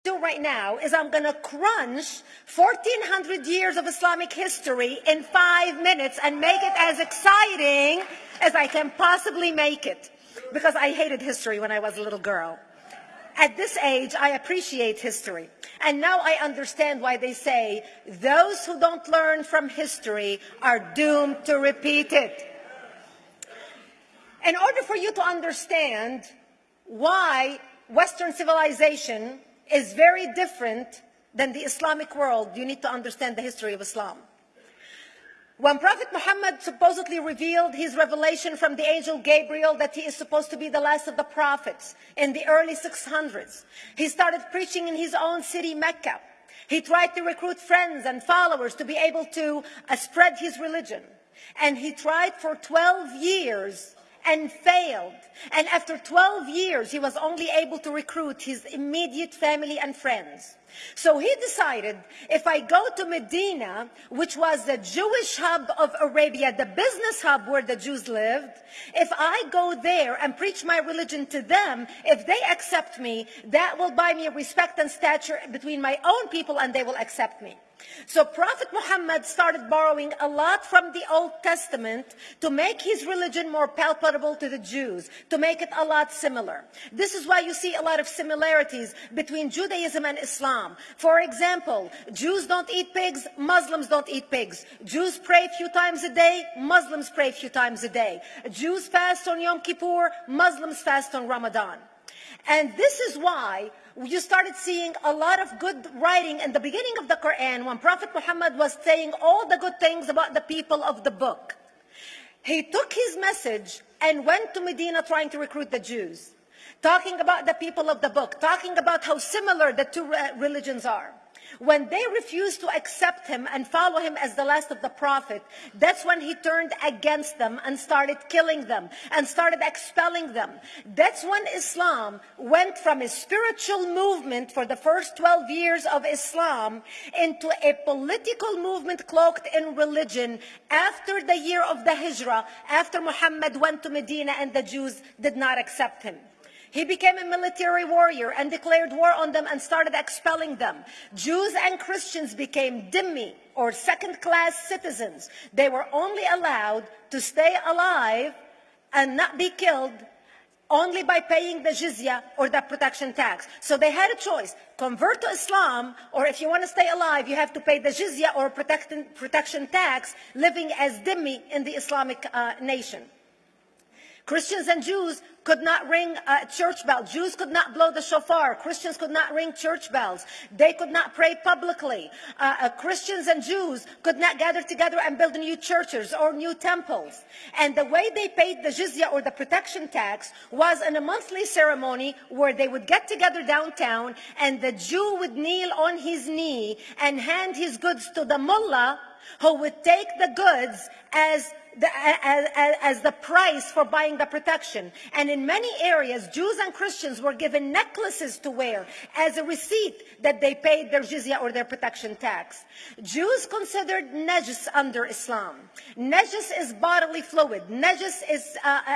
do right now is I'm going to crunch 1,400 years of Islamic history in 5 minutes and make it as exciting as I can possibly make it. Because I hated history when I was a little girl. At this age, I appreciate history. And now I understand why they say those who don't learn from history are doomed to repeat it. In order for you to understand why Western civilization is very different than the Islamic world, you need to understand the history of Islam. When Prophet Muhammad supposedly revealed his revelation from the angel Gabriel that he is supposed to be the last of the prophets in the early 600s, he started preaching in his own city, Mecca. He tried to recruit friends and followers to be able to spread his religion. And he tried for 12 years and failed. And after 12 years, he was only able to recruit his immediate family and friends. So he decided, if I go to Medina, which was the Jewish hub of Arabia, the business hub where the Jews lived, if I go there and preach my religion to them, if they accept me, that will buy me respect and stature between my own people, and they will accept me. So Prophet Muhammad started borrowing a lot from the Old Testament to make his religion more palpable to the Jews, to make it a lot similar. This is why you see a lot of similarities between Judaism and Islam. For example, Jews don't eat pigs, Muslims don't eat pigs. Jews pray a few times a day, Muslims pray a few times a day. Jews fast on Yom Kippur, Muslims fast on Ramadan. And this is why you started seeing a lot of good writing in the beginning of the Quran when Prophet Muhammad was saying all the good things about the people of the book. He took his message and went to Medina trying to recruit the Jews, talking about the people of the book, talking about how similar the two religions are. When they refused to accept him and follow him as the last of the prophet, that's when he turned against them and started killing them and started expelling them. That's when Islam went from a spiritual movement for the first 12 years of Islam into a political movement cloaked in religion after the year of the Hijrah, after Muhammad went to Medina and the Jews did not accept him. He became a military warrior and declared war on them and started expelling them. Jews and Christians became dhimmi, or second-class citizens. They were only allowed to stay alive and not be killed only by paying the jizya, or the protection tax. So they had a choice: convert to Islam, or if you want to stay alive, you have to pay the jizya or protection tax, living as dhimmi in the Islamic nation. Christians and Jews could not ring church bells. Jews could not blow the shofar. Christians could not ring church bells. They could not pray publicly. Christians and Jews could not gather together and build new churches or new temples. And the way they paid the jizya, or the protection tax, was in a monthly ceremony where they would get together downtown and the Jew would kneel on his knee and hand his goods to the mullah, who would take the goods as the price for buying the protection. And in many areas, Jews and Christians were given necklaces to wear as a receipt that they paid their jizya, or their protection tax. Jews considered najis under Islam. Najis is bodily fluid. Najis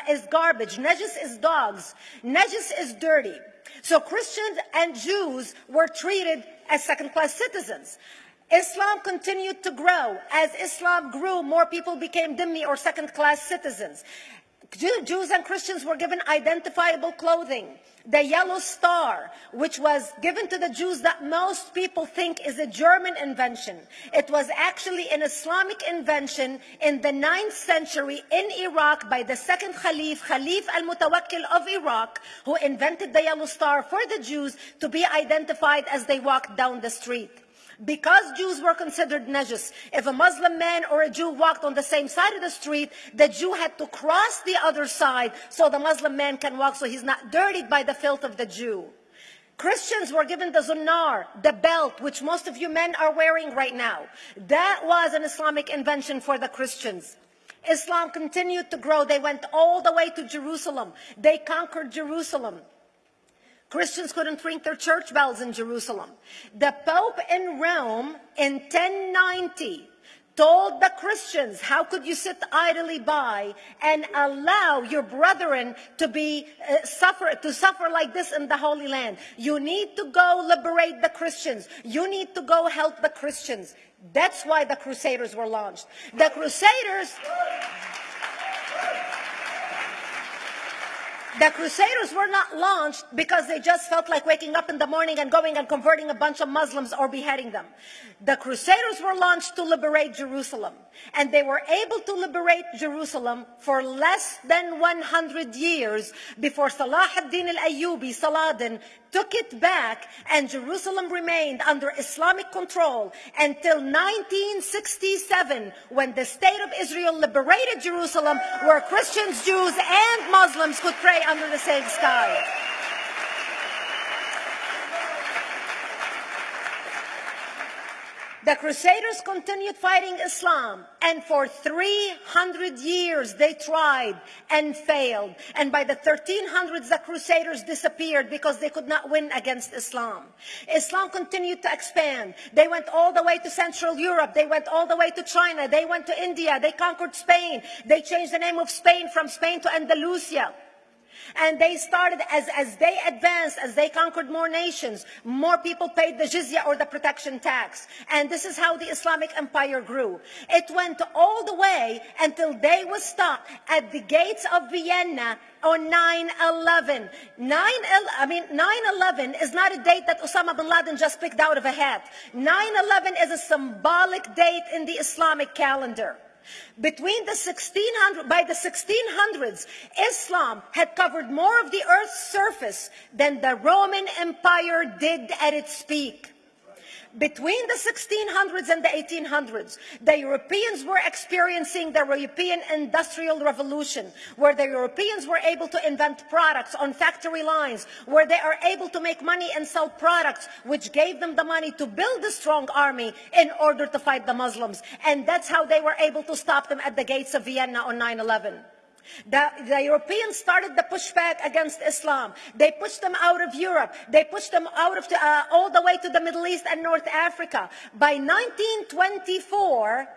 is garbage. Najis is dogs. Najis is dirty. So Christians and Jews were treated as second-class citizens. Islam continued to grow. As Islam grew, more people became dhimmi, or second-class citizens. Jews and Christians were given identifiable clothing. The yellow star, which was given to the Jews, that most people think is a German invention. It was actually an Islamic invention in the 9th century in Iraq by the second Khalif al-Mutawakkil of Iraq, who invented the yellow star for the Jews to be identified as they walked down the street. Because Jews were considered najis, if a Muslim man or a Jew walked on the same side of the street, the Jew had to cross the other side so the Muslim man can walk, so he's not dirtied by the filth of the Jew. Christians were given the zunnar, the belt, which most of you men are wearing right now. That was an Islamic invention for the Christians. Islam continued to grow. They went all the way to Jerusalem. They conquered Jerusalem. Christians couldn't ring their church bells in Jerusalem. The Pope in Rome in 1090 told the Christians, how could you sit idly by and allow your brethren to be suffer like this in the Holy Land? You need to go liberate the Christians. You need to go help the Christians. That's why the Crusaders were launched. The Crusaders were not launched because they just felt like waking up in the morning and going and converting a bunch of Muslims or beheading them. The Crusaders were launched to liberate Jerusalem. And they were able to liberate Jerusalem for less than 100 years before Salah ad-Din al-Ayyubi, Saladin, took it back, and Jerusalem remained under Islamic control until 1967, when the State of Israel liberated Jerusalem, where Christians, Jews, and Muslims could pray under the same sky. The Crusaders continued fighting Islam, and for 300 years they tried and failed. And by the 1300s, the Crusaders disappeared because they could not win against Islam. Islam continued to expand. They went all the way to Central Europe. They went all the way to China. They went to India. They conquered Spain. They changed the name of Spain from Spain to Andalusia. And they started, as they advanced, as they conquered more nations, more people paid the jizya, or the protection tax. And this is how the Islamic Empire grew. It went all the way until they was stopped at the gates of Vienna on 9/11. 9/11 is not a date that Osama bin Laden just picked out of a hat. 9/11 is a symbolic date in the Islamic calendar. By the 1600s, Islam had covered more of the earth's surface than the Roman Empire did at its peak. Between the 1600s and the 1800s, the Europeans were experiencing the European Industrial Revolution, where the Europeans were able to invent products on factory lines, where they are able to make money and sell products, which gave them the money to build a strong army in order to fight the Muslims. And that's how they were able to stop them at the gates of Vienna on 9/11. The Europeans started the pushback against Islam. They pushed them out of Europe. They pushed them out of all the way to the Middle East and North Africa. By 1924,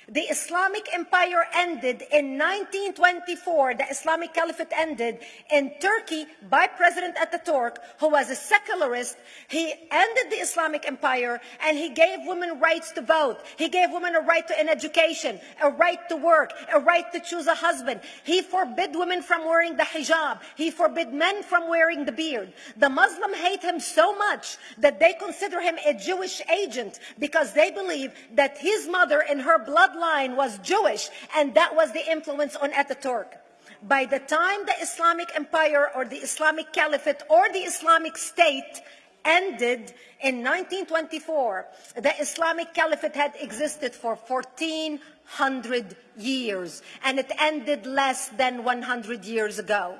the Islamic Empire ended. In 1924, the Islamic Caliphate ended in Turkey by President Ataturk, who was a secularist. He ended the Islamic Empire, and he gave women rights to vote. He gave women a right to an education, a right to work, a right to choose a husband. He forbid women from wearing the hijab. He forbid men from wearing the beard. The Muslims hate him so much that they consider him a Jewish agent, because they believe that his mother and her bloodline was Jewish, and that was the influence on Ataturk. By the time the Islamic Empire, or the Islamic Caliphate, or the Islamic State ended in 1924, the Islamic Caliphate had existed for 1400 years, and it ended less than 100 years ago.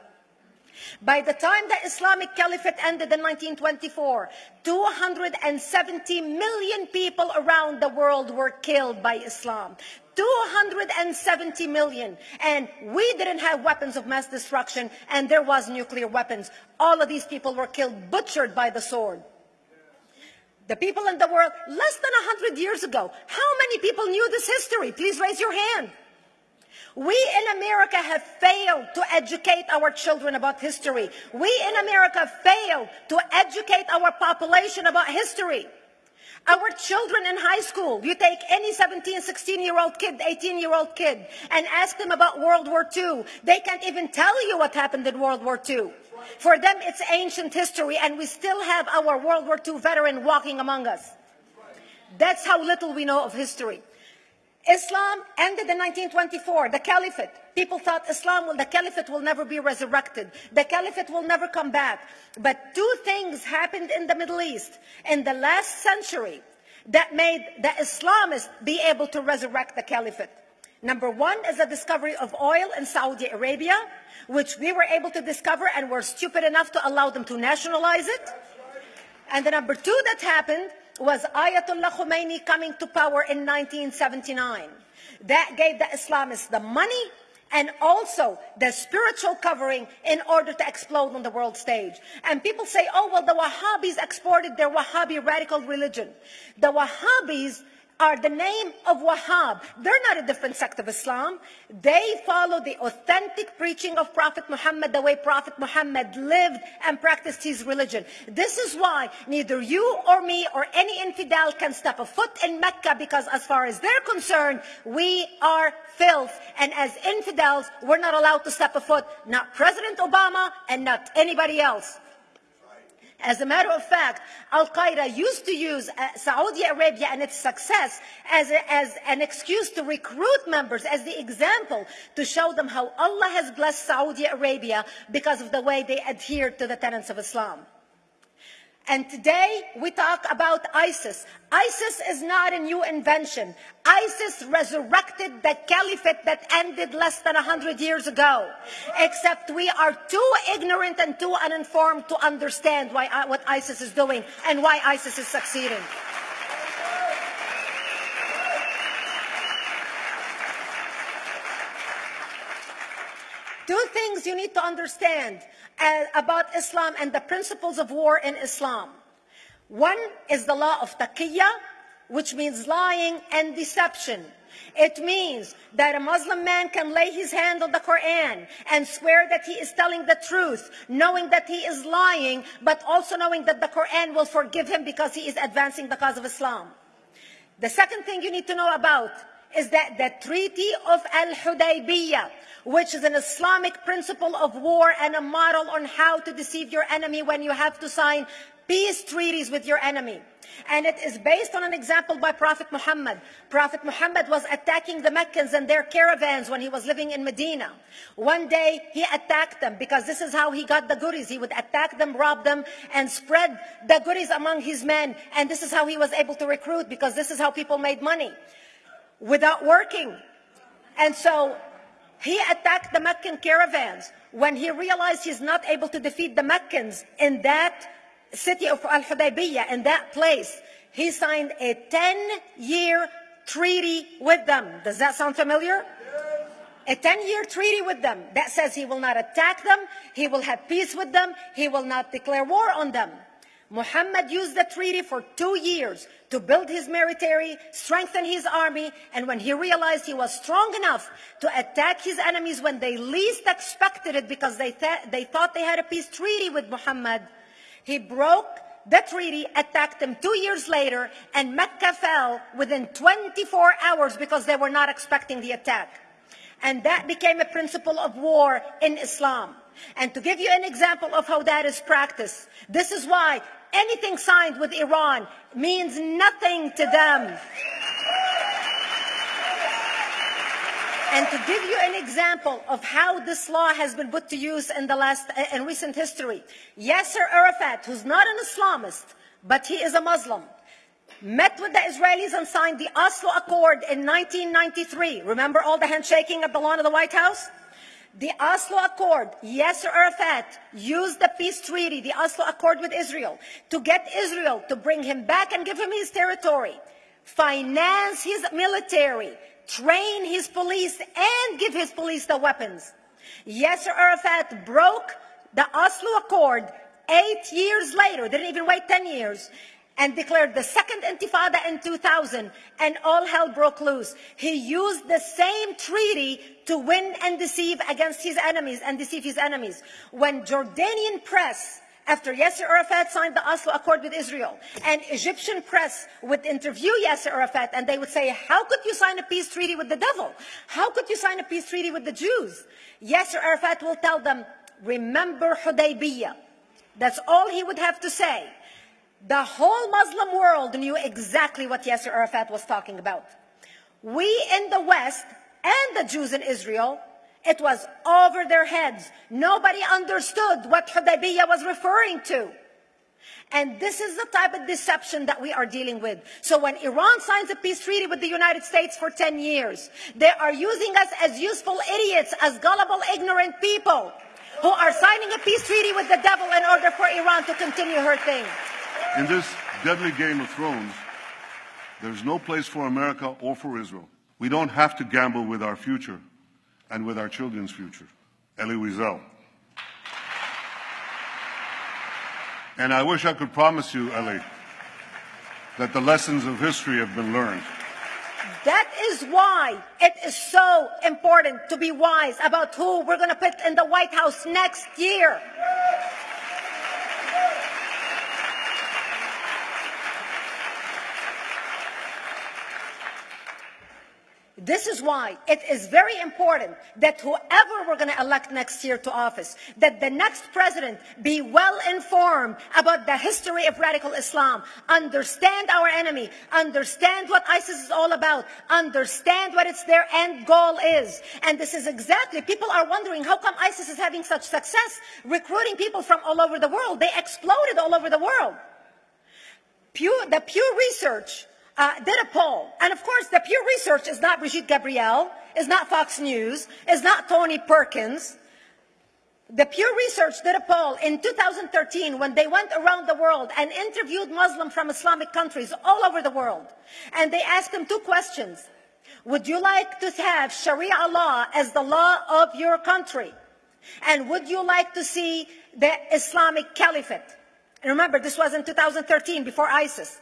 By the time the Islamic Caliphate ended in 1924, 270 million people around the world were killed by Islam. 270 million. And we didn't have weapons of mass destruction, and there was nuclear weapons. All of these people were killed, butchered by the sword. The people in the world, less than 100 years ago, how many people knew this history? Please raise your hand. We in America have failed to educate our children about history. We in America failed to educate our population about history. Our children in high school, you take any 17, 16-year-old kid, 18-year-old kid, and ask them about World War II. They can't even tell you what happened in World War II. For them, it's ancient history, and we still have our World War II veteran walking among us. That's how little we know of history. Islam ended in 1924, the Caliphate. People thought the Caliphate will never be resurrected. The Caliphate will never come back. But two things happened in the Middle East in the last century that made the Islamists be able to resurrect the Caliphate. Number one is the discovery of oil in Saudi Arabia, which we were able to discover and were stupid enough to allow them to nationalize it. And the number two that happened was Ayatollah Khomeini coming to power in 1979. That gave the Islamists the money and also the spiritual covering in order to explode on the world stage. And people say, oh, well, the Wahhabis exported their Wahhabi radical religion. The Wahhabis are the name of Wahhab. They're not a different sect of Islam. They follow the authentic preaching of Prophet Muhammad, the way Prophet Muhammad lived and practiced his religion. This is why neither you or me or any infidel can step a foot in Mecca, because as far as they're concerned, we are filth. And as infidels, we're not allowed to step a foot, not President Obama and not anybody else. As a matter of fact, Al-Qaeda used to use Saudi Arabia and its success as an excuse to recruit members, as the example to show them how Allah has blessed Saudi Arabia because of the way they adhere to the tenets of Islam. And today we talk about ISIS. ISIS is not a new invention. ISIS resurrected the caliphate that ended less than 100 years ago. Except we are too ignorant and too uninformed to understand what ISIS is doing and why ISIS is succeeding. Two things you need to understand about Islam and the principles of war in Islam. One is the law of taqiyya, which means lying and deception. It means that a Muslim man can lay his hand on the Quran and swear that he is telling the truth, knowing that he is lying, but also knowing that the Quran will forgive him because he is advancing the cause of Islam. The second thing you need to know about is that the Treaty of Al-Hudaybiyah, which is an Islamic principle of war and a model on how to deceive your enemy when you have to sign peace treaties with your enemy. And it is based on an example by Prophet Muhammad. Prophet Muhammad was attacking the Meccans and their caravans when he was living in Medina. One day he attacked them because this is how he got the goodies. He would attack them, rob them, and spread the goodies among his men. And this is how he was able to recruit, because this is how people made money without working. And so he attacked the Meccan caravans. When he realized he's not able to defeat the Meccans in that city of Al-Hudaybiyah, in that place, he signed a 10-year treaty with them. Does that sound familiar? A 10-year treaty with them that says he will not attack them, he will have peace with them, he will not declare war on them. Muhammad used the treaty for 2 years to build his military, strengthen his army, and when he realized he was strong enough to attack his enemies when they least expected it, because they thought they had a peace treaty with Muhammad, he broke the treaty, attacked them 2 years later, and Mecca fell within 24 hours because they were not expecting the attack. And that became a principle of war in Islam. And to give you an example of how that is practiced, this is why anything signed with Iran means nothing to them. And to give you an example of how this law has been put to use in recent history, Yasser Arafat, who's not an Islamist, but he is a Muslim, met with the Israelis and signed the Oslo Accord in 1993. Remember all the handshaking at the lawn of the White House? The Oslo Accord, Yasser Arafat used the peace treaty, the Oslo Accord with Israel, to get Israel to bring him back and give him his territory, finance his military, train his police, and give his police the weapons. Yasser Arafat broke the Oslo Accord 8 years later, didn't even wait 10 years, and declared the second intifada in 2000, and all hell broke loose. He used the same treaty to win and deceive against his enemies and deceive his enemies. When Jordanian press, after Yasser Arafat signed the Oslo Accord with Israel, and Egyptian press would interview Yasser Arafat, and they would say, how could you sign a peace treaty with the devil? How could you sign a peace treaty with the Jews? Yasser Arafat will tell them, remember Hudaybiyah. That's all he would have to say. The whole Muslim world knew exactly what Yasser Arafat was talking about. We in the West and the Jews in Israel, it was over their heads. Nobody understood what Hudaybiyah was referring to. And this is the type of deception that we are dealing with. So when Iran signs a peace treaty with the United States for 10 years, they are using us as useful idiots, as gullible, ignorant people who are signing a peace treaty with the devil in order for Iran to continue her thing. In this deadly game of thrones, there's no place for America or for Israel. We don't have to gamble with our future and with our children's future. Elie Wiesel. And I wish I could promise you, Elie, that the lessons of history have been learned. That is why it is so important to be wise about who we're going to put in the White House next year. This is why it is very important that whoever we're going to elect next year to office, that the next president be well informed about the history of radical Islam, understand our enemy, understand what ISIS is all about, understand what their end goal is. And this is exactly, people are wondering how come ISIS is having such success recruiting people from all over the world. They exploded all over the world. The Pew Research did a poll. And of course, the Pew Research is not Brigitte Gabriel, is not Fox News, is not Tony Perkins. The Pew Research did a poll in 2013 when they went around the world and interviewed Muslims from Islamic countries all over the world. And they asked them two questions. Would you like to have Sharia law as the law of your country? And would you like to see the Islamic Caliphate? And remember, this was in 2013, before ISIS.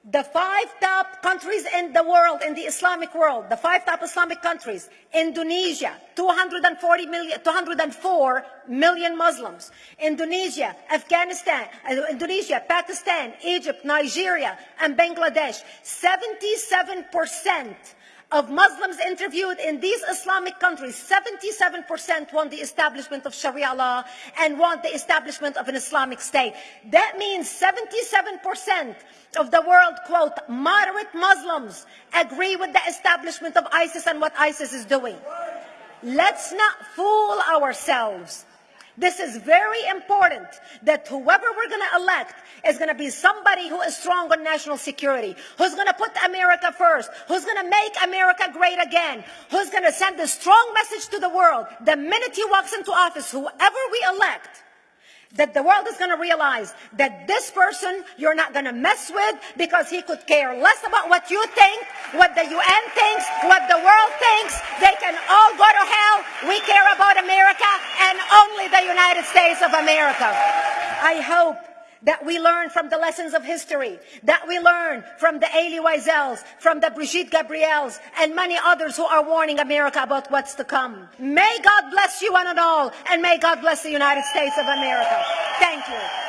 The 5 top countries in the world, in the Islamic world, the 5 top Islamic countries: Indonesia, 204 million Muslims; Indonesia, Afghanistan, Indonesia, Pakistan, Egypt, Nigeria, and Bangladesh. 77% of Muslims interviewed in these Islamic countries, 77% want the establishment of Sharia law and want the establishment of an Islamic state. That means 77% of the world, quote, moderate Muslims agree with the establishment of ISIS and what ISIS is doing. Let's not fool ourselves. This is very important, that whoever we're going to elect is going to be somebody who is strong on national security, who's going to put America first, who's going to make America great again, who's going to send a strong message to the world. The minute he walks into office, whoever we elect, that the world is going to realize that this person you're not going to mess with, because he could care less about what you think, what the UN thinks, what the world thinks. They can all go to hell. We care about America and only the United States of America. I hope that we learn from the lessons of history, that we learn from the Elie Wiesels, from the Brigitte Gabriels, and many others who are warning America about what's to come. May God bless you one and all, and may God bless the United States of America. Thank you.